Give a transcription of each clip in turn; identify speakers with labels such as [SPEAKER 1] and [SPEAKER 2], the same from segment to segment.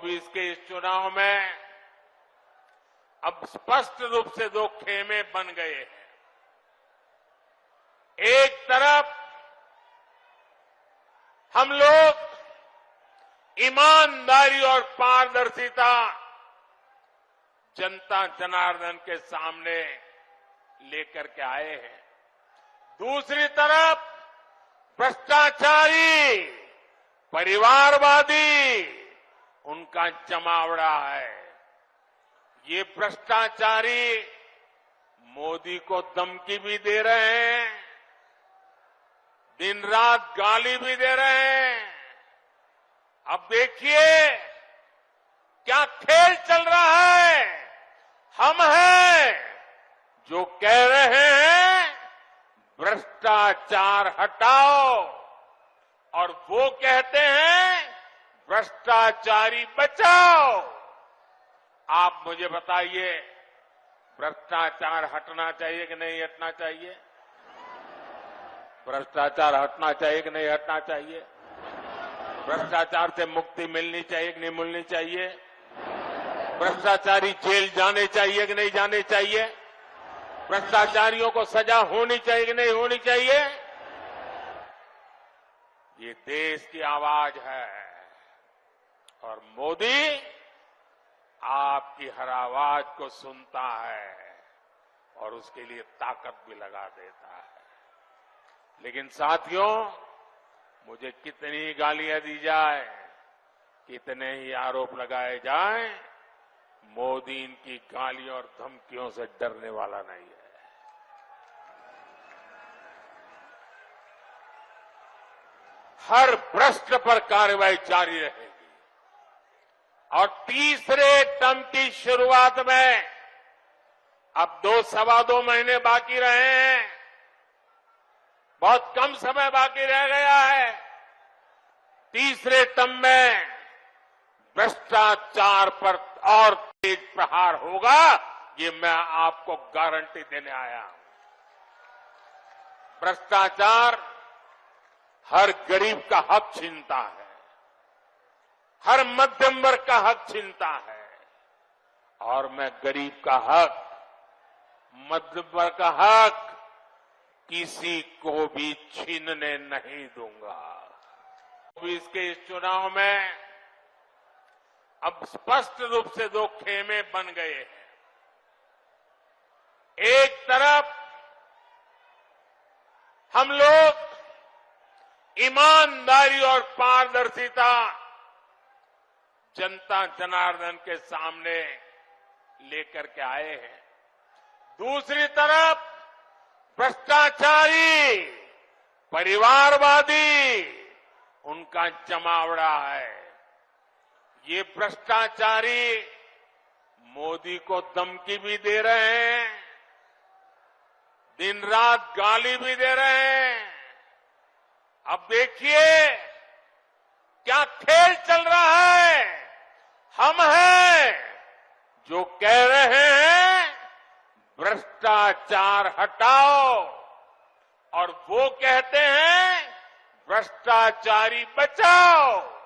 [SPEAKER 1] इसके इस चुनाव में अब स्पष्ट रूप से दो खेमे बन गए हैं। एक तरफ हम लोग ईमानदारी और पारदर्शिता जनता जनार्दन के सामने लेकर के आए हैं। दूसरी तरफ भ्रष्टाचारी, परिवारवादी, उनका जमावड़ा है। ये भ्रष्टाचारी मोदी को धमकी भी दे रहे हैं, दिन रात गाली भी दे रहे हैं। अब देखिए क्या खेल चल रहा है। हम हैं जो कह रहे हैं भ्रष्टाचार हटाओ, और वो कहते हैं भ्रष्टाचारी बचाओ। आप मुझे बताइए, भ्रष्टाचार हटना चाहिए कि नहीं हटना चाहिए? भ्रष्टाचार हटना चाहिए कि नहीं हटना चाहिए? भ्रष्टाचार से मुक्ति मिलनी चाहिए कि नहीं मिलनी चाहिए? भ्रष्टाचारी जेल जाने चाहिए कि नहीं जाने चाहिए? भ्रष्टाचारियों को सजा होनी चाहिए कि नहीं होनी चाहिए? ये देश की आवाज है और मोदी आपकी हर आवाज को सुनता है और उसके लिए ताकत भी लगा देता है। लेकिन साथियों, मुझे कितनी गालियां दी जाए, कितने ही आरोप लगाए जाएं, मोदी इनकी गालियों और धमकियों से डरने वाला नहीं है। हर भ्रष्ट पर कार्रवाई जारी रहेगी और तीसरे टर्म की शुरुआत में अब सवा दो महीने बाकी रहे हैं, बहुत कम समय बाकी रह गया है। तीसरे टर्म में भ्रष्टाचार पर और तेज प्रहार होगा, ये मैं आपको गारंटी देने आया हूं। भ्रष्टाचार हर गरीब का हक छीनता है, हर मध्यम वर्ग का हक छीनता है, और मैं गरीब का हक, मध्यम वर्ग का हक किसी को भी छीनने नहीं दूंगा। इसके इस चुनाव में अब स्पष्ट रूप से दो खेमे बन गए हैं। एक तरफ हम लोग ईमानदारी और पारदर्शिता जनता जनार्दन के सामने लेकर के आए हैं। दूसरी तरफ भ्रष्टाचारी, परिवारवादी, उनका जमावड़ा है। ये भ्रष्टाचारी मोदी को धमकी भी दे रहे हैं, दिन रात गाली भी दे रहे हैं। अब देखिए क्या खेल चल रहा है। हम हैं जो कह रहे हैं भ्रष्टाचार हटाओ, और वो कहते हैं भ्रष्टाचारी बचाओ।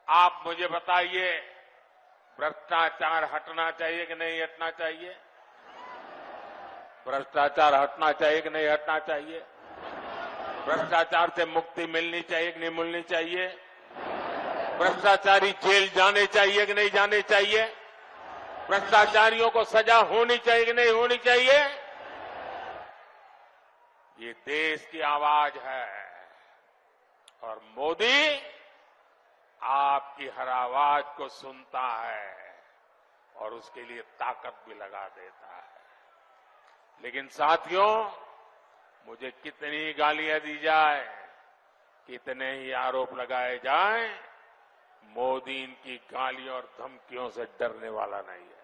[SPEAKER 1] आप मुझे बताइए, भ्रष्टाचार हटना चाहिए कि नहीं हटना चाहिए? भ्रष्टाचार हटना चाहिए कि नहीं हटना चाहिए? भ्रष्टाचार से मुक्ति मिलनी चाहिए कि नहीं मिलनी चाहिए? भ्रष्टाचारी जेल जाने चाहिए कि नहीं जाने चाहिए? भ्रष्टाचारियों को सजा होनी चाहिए कि नहीं होनी चाहिए? ये देश की आवाज है और मोदी आपकी हर आवाज को सुनता है और उसके लिए ताकत भी लगा देता है। लेकिन साथियों, मुझे कितनी गालियां दी जाए, कितने ही आरोप लगाए जाएं, मोदी इनकी गालियों और धमकियों से डरने वाला नहीं है।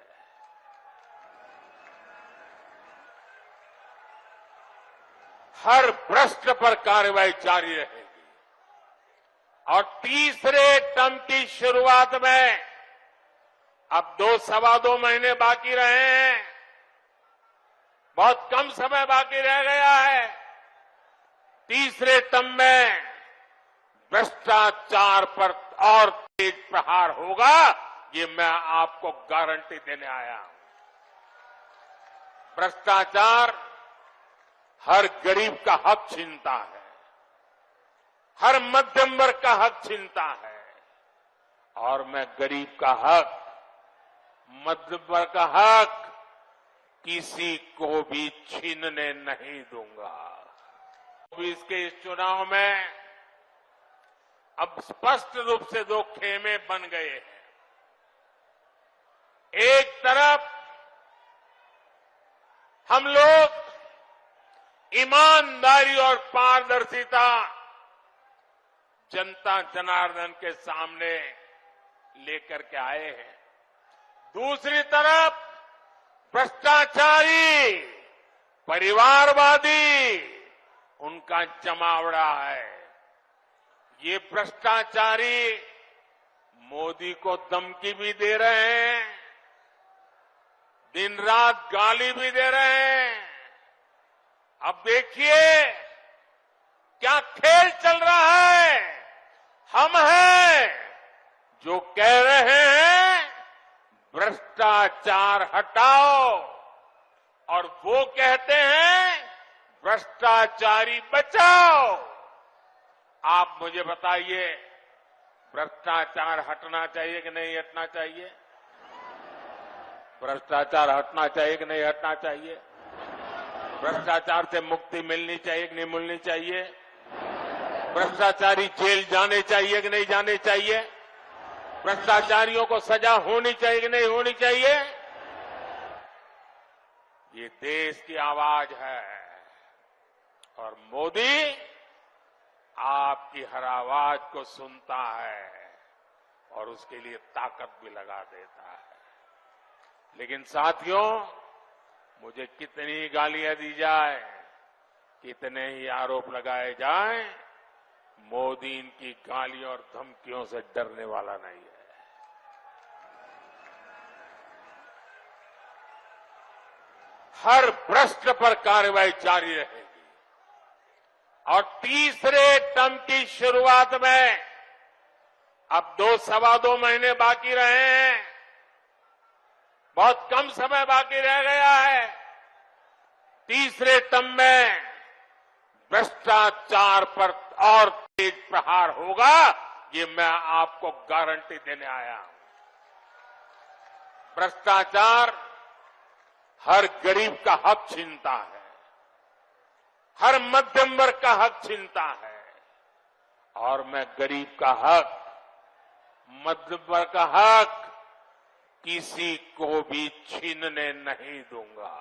[SPEAKER 1] हर भ्रष्ट पर कार्रवाई जारी रहेगी और तीसरे टर्म की शुरुआत में अब सवा दो महीने बाकी रहे हैं, बहुत कम समय बाकी रह गया है। तीसरे टर्म में भ्रष्टाचार पर और तेज प्रहार होगा, ये मैं आपको गारंटी देने आया हूं। भ्रष्टाचार हर गरीब का हक छीनता है, हर मध्यम वर्ग का हक छीनता है, और मैं गरीब का हक, मध्यम वर्ग का हक किसी को भी छीनने नहीं दूंगा। इसके इस चुनाव में अब स्पष्ट रूप से दो खेमे बन गए हैं। एक तरफ हम लोग ईमानदारी और पारदर्शिता जनता जनार्दन के सामने लेकर के आए हैं। दूसरी तरफ भ्रष्टाचारी, परिवारवादी, उनका जमावड़ा है। ये भ्रष्टाचारी मोदी को धमकी भी दे रहे हैं, दिन रात गाली भी दे रहे हैं। अब देखिए क्या खेल चल रहा है। हम हैं जो कह रहे हैं भ्रष्टाचार हटाओ, और वो कहते हैं भ्रष्टाचारी बचाओ। आप मुझे बताइए, भ्रष्टाचार हटना चाहिए कि नहीं हटना चाहिए? भ्रष्टाचार हटना चाहिए कि नहीं हटना चाहिए? भ्रष्टाचार से मुक्ति मिलनी चाहिए कि नहीं मिलनी चाहिए? भ्रष्टाचारी जेल जाने चाहिए कि नहीं जाने चाहिए? भ्रष्टाचारियों को सजा होनी चाहिए कि नहीं होनी चाहिए? ये देश की आवाज है, और मोदी आपकी हर आवाज को सुनता है और उसके लिए ताकत भी लगा देता है। लेकिन साथियों, मुझे कितनी गालियां दी जाए, कितने ही आरोप लगाए जाएं, मोदी इनकी गालियों और धमकियों से डरने वाला नहीं है। हर भ्रष्ट पर कार्रवाई जारी रहेगी, और तीसरे टर्म की शुरुआत में अब 2-2.25 महीने बाकी रहे हैं, बहुत कम समय बाकी रह गया है। तीसरे टर्म में भ्रष्टाचार पर और तेज प्रहार होगा, ये मैं आपको गारंटी देने आया हूं। भ्रष्टाचार हर गरीब का हक छीनता है, हर मध्यम वर्ग का हक छीनता है, और मैं गरीब का हक, मध्यम वर्ग का हक किसी को भी छीनने नहीं दूंगा।